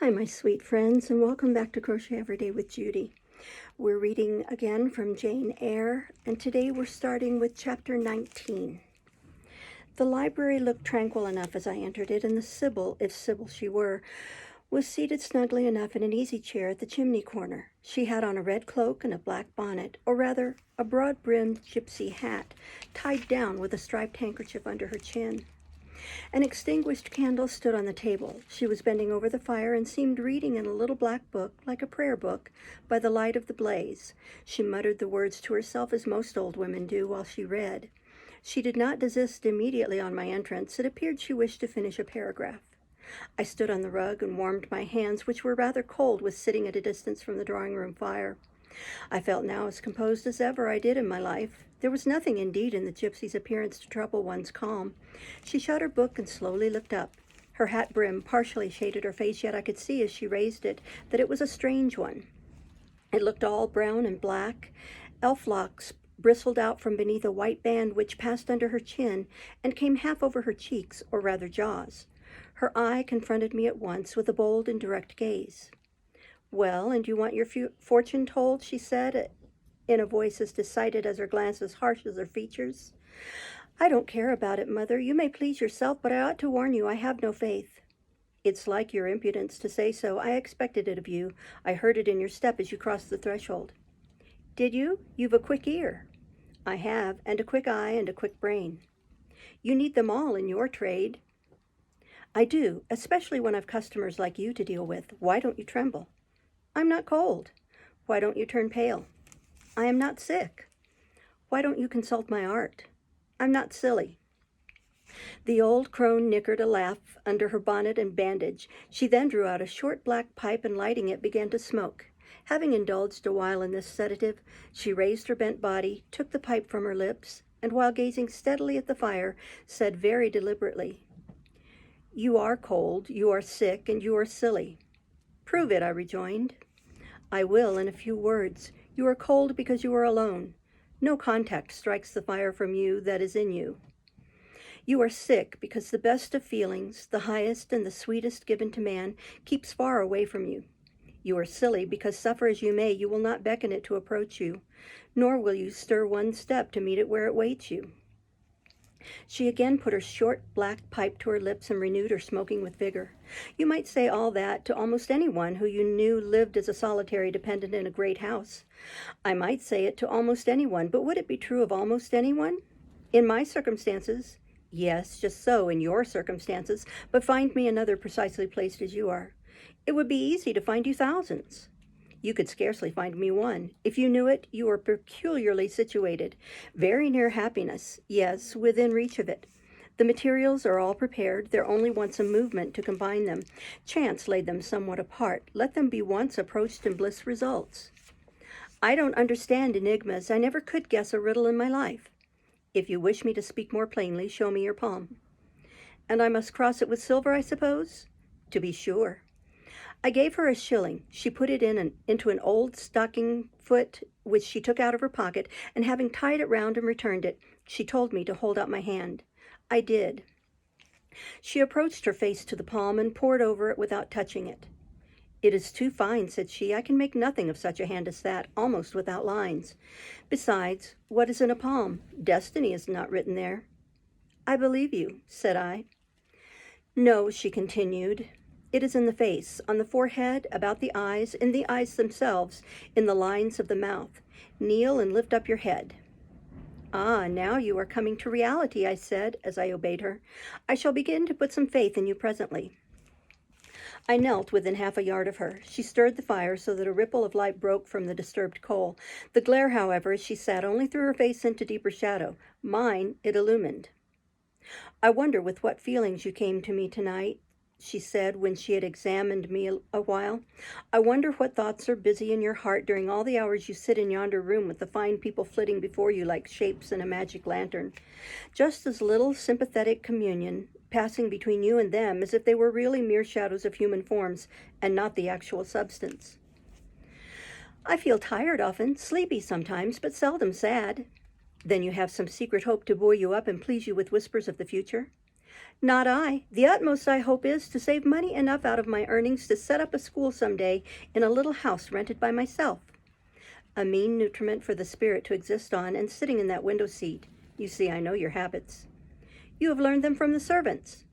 Hi, my sweet friends, and welcome back to Crochet Every Day with Judy. We're reading again from Jane Eyre, and today we're starting with chapter 19. The library looked tranquil enough as I entered it, and the Sybil, if Sybil she were, was seated snugly enough in an easy chair at the chimney corner. She had on a red cloak and a black bonnet, or rather, a broad-brimmed gypsy hat, tied down with a striped handkerchief under her chin. An extinguished candle stood on the table. She was bending over the fire and seemed reading in a little black book, like a prayer book, by the light of the blaze. She muttered the words to herself as most old women do while she read. She did not desist immediately on my entrance. It appeared she wished to finish a paragraph. I stood on the rug and warmed my hands, which were rather cold with sitting at a distance from the drawing-room fire. I felt now as composed as ever I did in my life. There was nothing, indeed, in the gypsy's appearance to trouble one's calm. She shut her book and slowly looked up. Her hat brim partially shaded her face, yet I could see as she raised it that it was a strange one. It looked all brown and black. Elf locks bristled out from beneath a white band which passed under her chin and came half over her cheeks, or rather jaws. Her eye confronted me at once with a bold and direct gaze. "Well, and you want your fortune told?" she said, in a voice as decided as her glance, as harsh as her features. "I don't care about it, Mother. You may please yourself, but I ought to warn you I have no faith." "It's like your impudence to say so. I expected it of you. I heard it in your step as you crossed the threshold." "Did you? You've a quick ear." "I have, and a quick eye and a quick brain." "You need them all in your trade." "I do, especially when I've customers like you to deal with. Why don't you tremble?" "I'm not cold." "Why don't you turn pale?" "I am not sick." "Why don't you consult my art?" "I'm not silly." The old crone nickered a laugh under her bonnet and bandage. She then drew out a short black pipe and, lighting it, began to smoke. Having indulged a while in this sedative, she raised her bent body, took the pipe from her lips, and while gazing steadily at the fire, said very deliberately, "You are cold, you are sick, and you are silly." "Prove it," I rejoined. "I will in a few words. You are cold because you are alone. No contact strikes the fire from you that is in you. You are sick because the best of feelings, the highest and the sweetest given to man, keeps far away from you. You are silly because, suffer as you may, you will not beckon it to approach you, nor will you stir one step to meet it where it waits you." She again put her short black pipe to her lips and renewed her smoking with vigor. "You might say all that to almost anyone who you knew lived as a solitary dependent in a great house. I might say it to almost anyone, but would it be true of almost anyone? In my circumstances, yes, just so in your circumstances, but find me another precisely placed as you are. It would be easy to find you thousands. You could scarcely find me one. If you knew it, you are peculiarly situated, very near happiness, yes, within reach of it. The materials are all prepared. There only wants a movement to combine them. Chance laid them somewhat apart. Let them be once approached and bliss results. I don't understand enigmas. I never could guess a riddle in my life. If you wish me to speak more plainly, show me your palm." "And I must cross it with silver, I suppose?" "To be sure." I gave her a shilling. She put it into an old stocking foot, which she took out of her pocket, and having tied it round and returned it, she told me to hold out my hand. I did. She approached her face to the palm and pored over it without touching it. "It is too fine," said she. "I can make nothing of such a hand as that, almost without lines. Besides, what is in a palm? Destiny is not written there." "I believe you," said I. "No," she continued. "It is in the face, on the forehead, about the eyes, in the eyes themselves, in the lines of the mouth. Kneel and lift up your head." "Ah, now you are coming to reality," I said, as I obeyed her. "I shall begin to put some faith in you presently." I knelt within half a yard of her. She stirred the fire so that a ripple of light broke from the disturbed coal. The glare, however, as she sat, only threw her face into deeper shadow. Mine it illumined. "I wonder with what feelings you came to me tonight," she said when she had examined me a while. "I wonder what thoughts are busy in your heart during all the hours you sit in yonder room with the fine people flitting before you like shapes in a magic lantern. Just as little sympathetic communion passing between you and them as if they were really mere shadows of human forms and not the actual substance." "I feel tired often, sleepy sometimes, but seldom sad." "Then you have some secret hope to buoy you up and please you with whispers of the future?" Not I. The utmost I hope is to save money enough out of my earnings to set up a school some day in a little house rented by myself. A mean nutriment for the spirit to exist on, and sitting in that window seat. You see, I know your habits. You have learned them from the servants.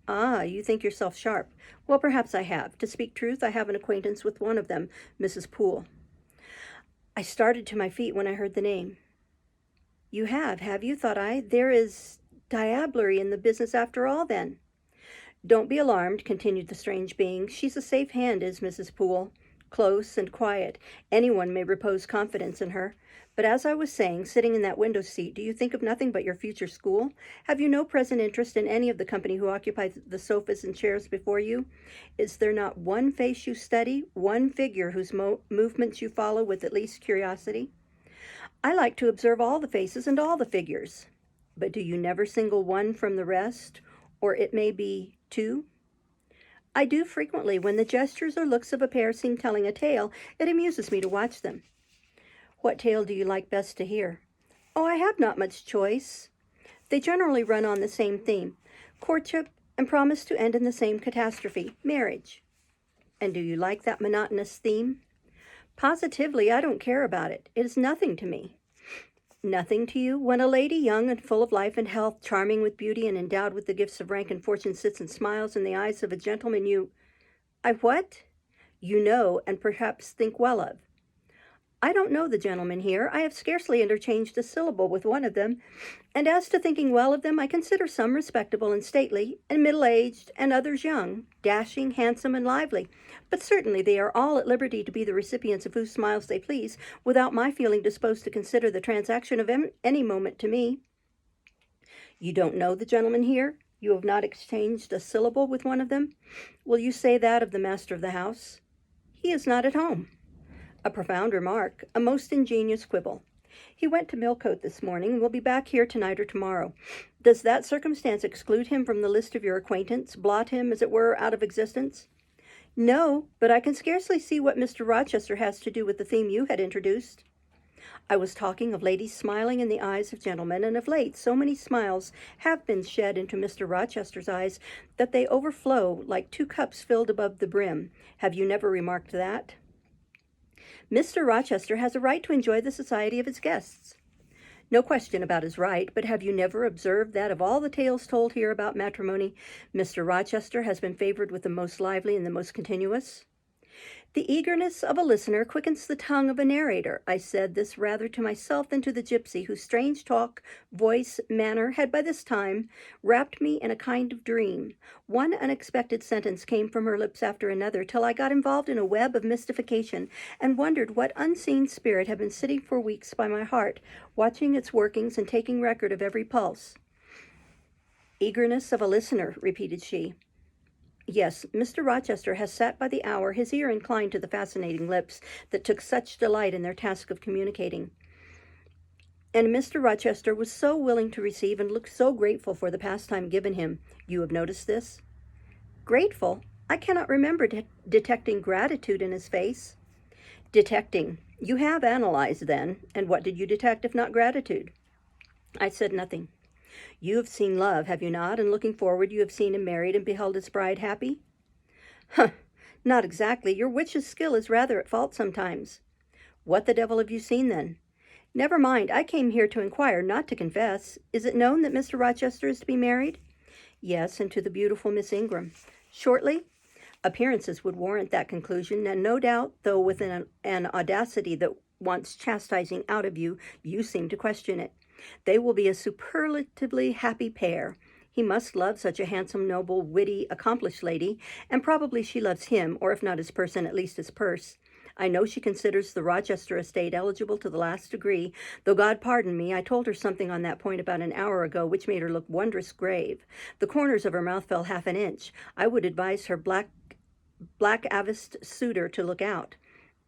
Ah, you think yourself sharp. Well, perhaps I have. To speak truth, I have an acquaintance with one of them, Mrs. Poole. I started to my feet when I heard the name. You have you, thought I. There is diablerie in the business after all, then. Don't be alarmed, continued the strange being. She's a safe hand, is Mrs. Poole. Close and quiet. Anyone may repose confidence in her. But as I was saying, sitting in that window seat, do you think of nothing but your future school? Have you no present interest in any of the company who occupy the sofas and chairs before you? Is there not one face you study, one figure whose movements you follow with at least curiosity? I like to observe all the faces and all the figures. But do you never single one from the rest, or it may be two? I do frequently. When the gestures or looks of a pair seem telling a tale, it amuses me to watch them. What tale do you like best to hear? Oh, I have not much choice. They generally run on the same theme, courtship, and promise to end in the same catastrophe, marriage. And do you like that monotonous theme? Positively, I don't care about it. It is nothing to me. Nothing to you? When a lady young and full of life and health, charming with beauty and endowed with the gifts of rank and fortune, sits and smiles in the eyes of a gentleman I what? You know, and perhaps think well of. I don't know the gentlemen here. I have scarcely interchanged a syllable with one of them, and as to thinking well of them, I consider some respectable and stately, and middle-aged, and others young, dashing, handsome, and lively. But certainly they are all at liberty to be the recipients of whose smiles they please, without my feeling disposed to consider the transaction of any moment to me. You don't know the gentlemen here? You have not exchanged a syllable with one of them? Will you say that of the master of the house? He is not at home. A profound remark, a most ingenious quibble. He went to Millcote this morning and will be back here tonight or tomorrow. Does that circumstance exclude him from the list of your acquaintance, blot him, as it were, out of existence? No, but I can scarcely see what Mr. Rochester has to do with the theme you had introduced. I was talking of ladies smiling in the eyes of gentlemen, and of late so many smiles have been shed into Mr. Rochester's eyes that they overflow like two cups filled above the brim. Have you never remarked that? Mr. Rochester has a right to enjoy the society of his guests. No question about his right, but have you never observed that of all the tales told here about matrimony, Mr. Rochester has been favored with the most lively and the most continuous? The eagerness of a listener quickens the tongue of a narrator. I said this rather to myself than to the gypsy, whose strange talk, voice, manner had by this time wrapped me in a kind of dream. One unexpected sentence came from her lips after another, till I got involved in a web of mystification and wondered what unseen spirit had been sitting for weeks by my heart, watching its workings and taking record of every pulse. Eagerness of a listener, repeated she. Yes, Mr. Rochester has sat by the hour, his ear inclined to the fascinating lips that took such delight in their task of communicating. And Mr. Rochester was so willing to receive and looked so grateful for the pastime given him. You have noticed this? Grateful? I cannot remember detecting gratitude in his face. Detecting. You have analyzed, then, and what did you detect if not gratitude? I said nothing. You have seen love, have you not? And looking forward, you have seen him married and beheld his bride happy? Huh, not exactly. Your witch's skill is rather at fault sometimes. What the devil have you seen, then? Never mind, I came here to inquire, not to confess. Is it known that Mr. Rochester is to be married? Yes, and to the beautiful Miss Ingram. Shortly? Appearances would warrant that conclusion, and no doubt, though with an audacity that wants chastising out of you, you seem to question it. They will be a superlatively happy pair. He must love such a handsome, noble, witty, accomplished lady, and probably she loves him, or if not his person, at least his purse. I know she considers the Rochester estate eligible to the last degree, though God pardon me, I told her something on that point about an hour ago which made her look wondrous grave. The corners of her mouth fell half an inch. I would advise her black-aviced suitor to look out.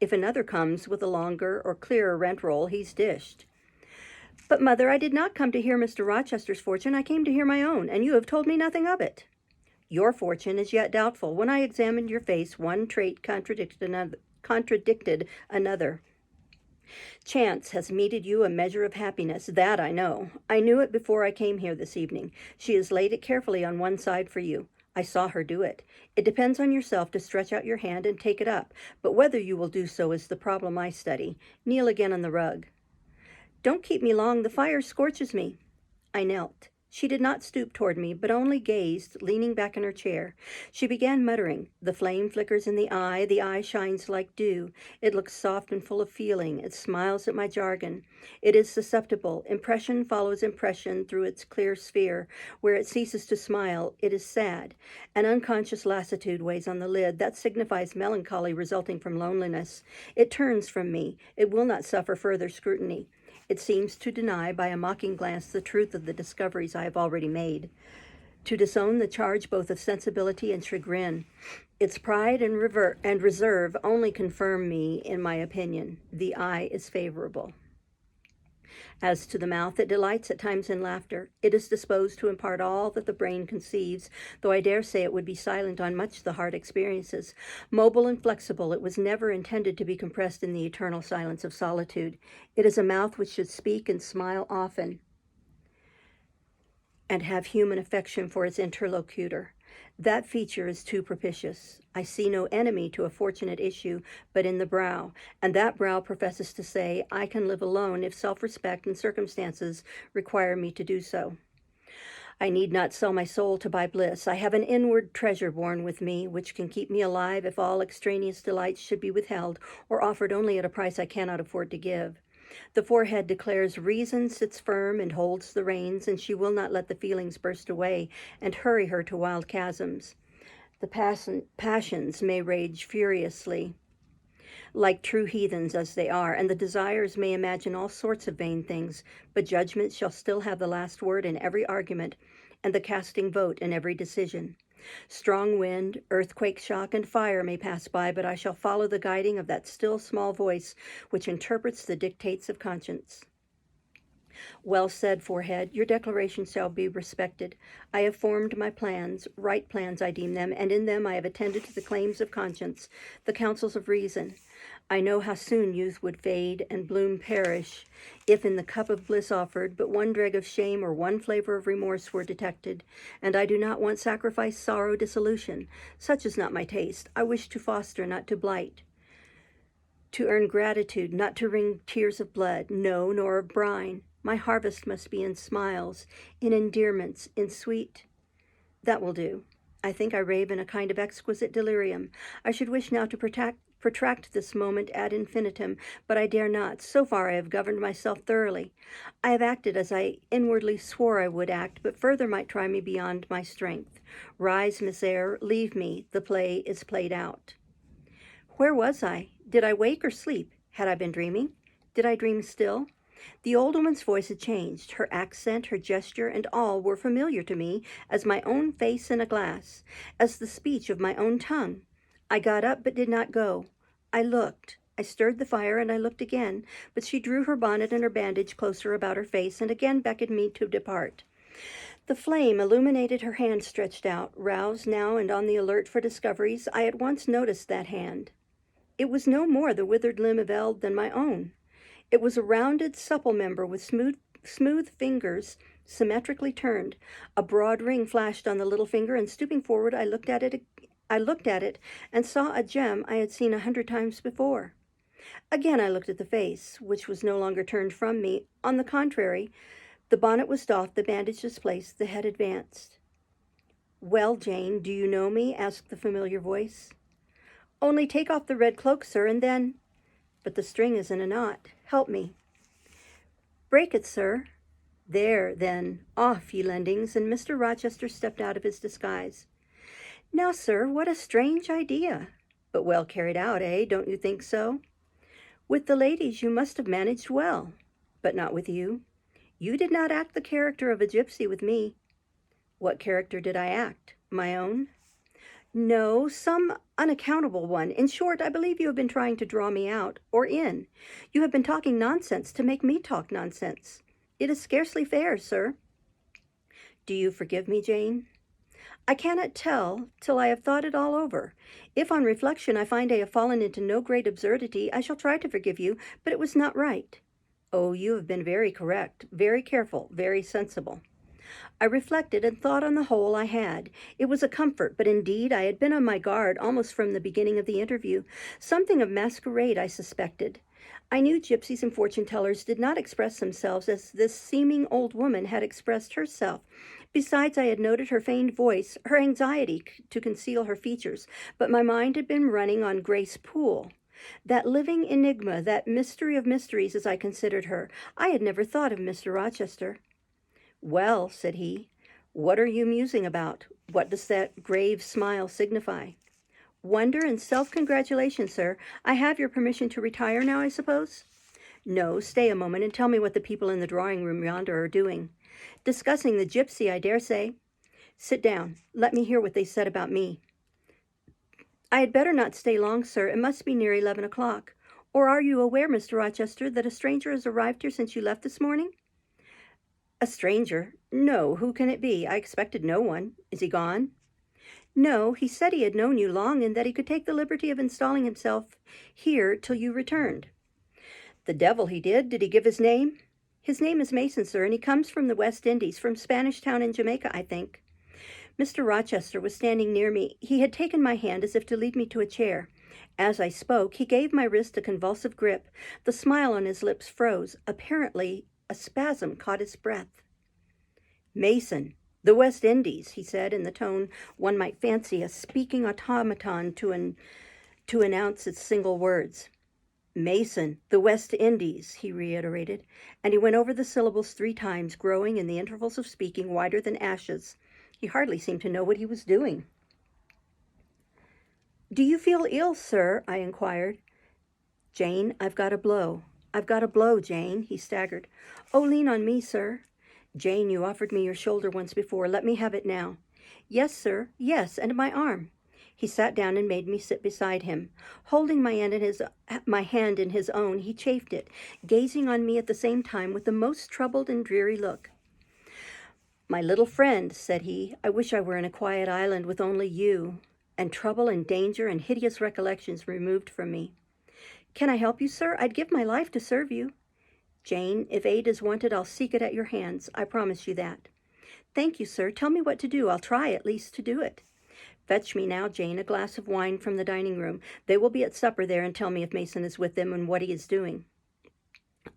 If another comes with a longer or clearer rent roll, he's dished. But, Mother, I did not come to hear Mr. Rochester's fortune. I came to hear my own, and you have told me nothing of it. Your fortune is yet doubtful. When I examined your face, one trait contradicted another. Chance has meted you a measure of happiness, that I know. I knew it before I came here this evening. She has laid it carefully on one side for you. I saw her do it. It depends on yourself to stretch out your hand and take it up, but whether you will do so is the problem I study. Kneel again on the rug. Don't keep me long, the fire scorches me. I knelt. She did not stoop toward me, but only gazed, leaning back in her chair. She began muttering. The flame flickers in the eye shines like dew. It looks soft and full of feeling. It smiles at my jargon. It is susceptible. Impression follows impression through its clear sphere. Where it ceases to smile, it is sad. An unconscious lassitude weighs on the lid. That signifies melancholy resulting from loneliness. It turns from me. It will not suffer further scrutiny. It seems to deny by a mocking glance the truth of the discoveries I have already made, to disown the charge both of sensibility and chagrin. Its pride and reserve only confirm me in my opinion. The eye is favorable. As to the mouth, it delights at times in laughter. It is disposed to impart all that the brain conceives, though I dare say it would be silent on much the heart experiences. Mobile and flexible, it was never intended to be compressed in the eternal silence of solitude. It is a mouth which should speak and smile often, and have human affection for its interlocutor. That feature is too propitious. I see no enemy to a fortunate issue but in the brow, and that brow professes to say, I can live alone if self-respect and circumstances require me to do so. I need not sell my soul to buy bliss. I have an inward treasure born with me, which can keep me alive if all extraneous delights should be withheld or offered only at a price I cannot afford to give. The forehead declares reason sits firm and holds the reins, and she will not let the feelings burst away and hurry her to wild chasms. The passions may rage furiously, like true heathens as they are, and the desires may imagine all sorts of vain things, but judgment shall still have the last word in every argument, and the casting vote in every decision. Strong wind, earthquake, shock, and fire may pass by, but I shall follow the guiding of that still small voice which interprets the dictates of conscience. Well said, forehead. Your declaration shall be respected. I have formed my plans, right plans I deem them, and in them I have attended to the claims of conscience, the counsels of reason. I know how soon youth would fade and bloom perish, if in the cup of bliss offered but one dreg of shame or one flavor of remorse were detected, and I do not want sacrifice, sorrow, dissolution. Such is not my taste. I wish to foster, not to blight, to earn gratitude, not to wring tears of blood, no, nor of brine. My harvest must be in smiles, in endearments, in sweet. That will do. I think I rave in a kind of exquisite delirium. I should wish now to protract this moment ad infinitum, but I dare not. So far I have governed myself thoroughly. I have acted as I inwardly swore I would act, but further might try me beyond my strength. Rise, Miss Eyre, leave me. The play is played out. Where was I? Did I wake or sleep? Had I been dreaming? Did I dream still? The old woman's voice had changed. Her accent, her gesture, and all were familiar to me as my own face in a glass, as the speech of my own tongue. I got up but did not go. I looked. I stirred the fire and I looked again, but she drew her bonnet and her bandage closer about her face and again beckoned me to depart. The flame illuminated her hand stretched out. Roused now and on the alert for discoveries, I at once noticed that hand. It was no more the withered limb of eld than my own. It was a rounded, supple member with smooth fingers symmetrically turned. A broad ring flashed on the little finger, and stooping forward, I looked at it and saw a gem I had seen 100 times before. Again I looked at the face, which was no longer turned from me. On the contrary, the bonnet was doffed, the bandage displaced, the head advanced. Well, Jane, do you know me? Asked the familiar voice. Only take off the red cloak, sir, and then... But the string is in a knot. Help me. Break it, sir. There, then, off, ye lendings, and Mr. Rochester stepped out of his disguise. Now, sir, what a strange idea. But well carried out, eh? Don't you think so? With the ladies you must have managed well, but not with you. You did not act the character of a gypsy with me. What character did I act? My own? No, some unaccountable one. In short, I believe you have been trying to draw me out, or in. You have been talking nonsense to make me talk nonsense. It is scarcely fair, sir. Do you forgive me, Jane? I cannot tell till I have thought it all over. If on reflection I find I have fallen into no great absurdity, I shall try to forgive you, but it was not right. Oh, you have been very correct, very careful, very sensible. I reflected and thought on the whole I had. It was a comfort, but indeed I had been on my guard almost from the beginning of the interview. Something of masquerade I suspected. I knew gypsies and fortune-tellers did not express themselves as this seeming old woman had expressed herself. Besides, I had noted her feigned voice, her anxiety to conceal her features, but my mind had been running on Grace Poole. That living enigma, that mystery of mysteries as I considered her. I had never thought of Mr. Rochester. Well, said he, what are you musing about? What does that grave smile signify? Wonder and self-congratulation, sir. I have your permission to retire now, I suppose? No, stay a moment and tell me what the people in the drawing-room yonder are doing. Discussing the gypsy, I dare say. Sit down. Let me hear what they said about me. I had better not stay long, sir. It must be near 11 o'clock. Or are you aware, Mr. Rochester, that a stranger has arrived here since you left this morning? A stranger? No, who can it be? I expected no one. Is he gone? No, he said he had known you long and that he could take the liberty of installing himself here till you returned. The devil he did. Did he give his name? His name is Mason, sir, and he comes from the West Indies, from Spanish Town in Jamaica, I think. Mr. Rochester was standing near me. He had taken my hand as if to lead me to a chair. As I spoke, he gave my wrist a convulsive grip. The smile on his lips froze. Apparently, a spasm caught his breath. Mason, the West Indies, he said in the tone one might fancy a speaking automaton to announce its single words. Mason, the West Indies, he reiterated, and he went over the syllables 3 times, growing in the intervals of speaking whiter than ashes. He hardly seemed to know what he was doing. Do you feel ill, sir? I inquired. Jane, I've got a blow. I've got a blow, Jane, he staggered. Oh, lean on me, sir. Jane, you offered me your shoulder once before. Let me have it now. Yes, sir. Yes, and my arm. He sat down and made me sit beside him. Holding my hand in his own, he chafed it, gazing on me at the same time with the most troubled and dreary look. My little friend, said he, I wish I were in a quiet island with only you, and trouble and danger and hideous recollections removed from me. Can I help you, sir? I'd give my life to serve you. Jane, if aid is wanted, I'll seek it at your hands. I promise you that. Thank you, sir. Tell me what to do. I'll try at least to do it. Fetch me now, Jane, a glass of wine from the dining room. They will be at supper there and tell me if Mason is with them and what he is doing.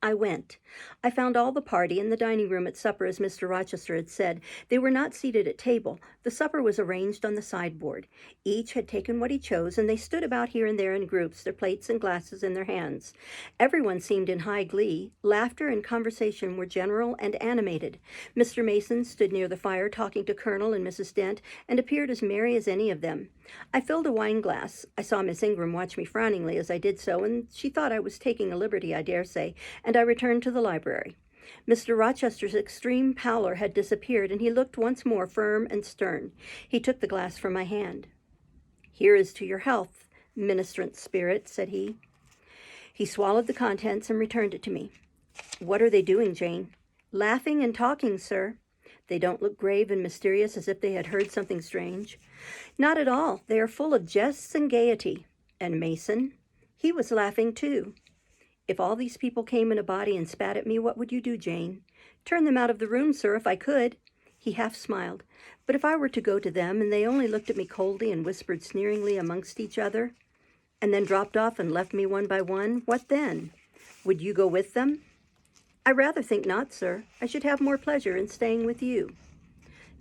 I went. I found all the party in the dining room at supper, as Mr. Rochester had said. They were not seated at table. The supper was arranged on the sideboard. Each had taken what he chose, and they stood about here and there in groups, their plates and glasses in their hands. Everyone seemed in high glee. Laughter and conversation were general and animated. Mr. Mason stood near the fire talking to Colonel and Mrs. Dent, and appeared as merry as any of them. I filled a wine glass. I saw Miss Ingram watch me frowningly as I did so, and she thought I was taking a liberty, I dare say, and I returned to the library. Mr. Rochester's extreme pallor had disappeared, and he looked once more firm and stern. He took the glass from my hand. Here is to your health, ministrant spirit, said he. He swallowed the contents and returned it to me. What are they doing, Jane? Laughing and talking, sir. They don't look grave and mysterious as if they had heard something strange. Not at all. They are full of jests and gaiety. And Mason? He was laughing too. If all these people came in a body and spat at me, what would you do, Jane? Turn them out of the room, sir, if I could. He half smiled. But if I were to go to them, and they only looked at me coldly and whispered sneeringly amongst each other, and then dropped off and left me one by one, what then? Would you go with them? I rather think not, sir. I should have more pleasure in staying with you.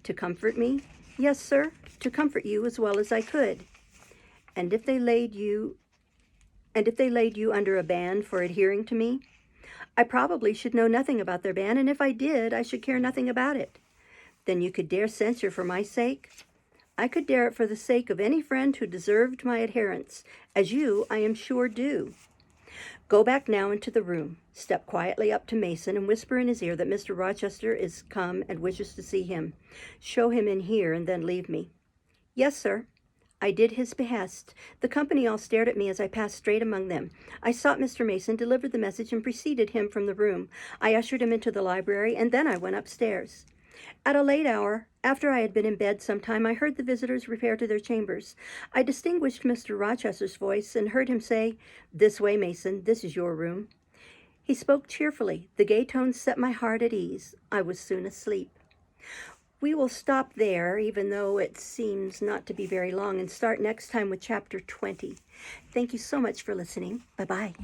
To comfort me? Yes, sir, to comfort you as well as I could. And if they laid you under a ban for adhering to me, I probably should know nothing about their ban, and if I did, I should care nothing about it. Then you could dare censure for my sake? I could dare it for the sake of any friend who deserved my adherence, as you, I am sure, do. Go back now into the room. Step quietly up to Mason and whisper in his ear that Mr. Rochester is come and wishes to see him. Show him in here and then leave me. Yes, sir. I did his behest. The company all stared at me as I passed straight among them. I sought Mr. Mason, delivered the message, and preceded him from the room. I ushered him into the library, and then I went upstairs. At a late hour, After I had been in bed some time, I heard the visitors repair to their chambers. I distinguished Mr. Rochester's voice and heard him say, "This way, Mason, this is your room." He spoke cheerfully. The gay tones set my heart at ease. I was soon asleep. We will stop there, even though it seems not to be very long, and start next time with chapter 20. Thank you so much for listening. Bye-bye.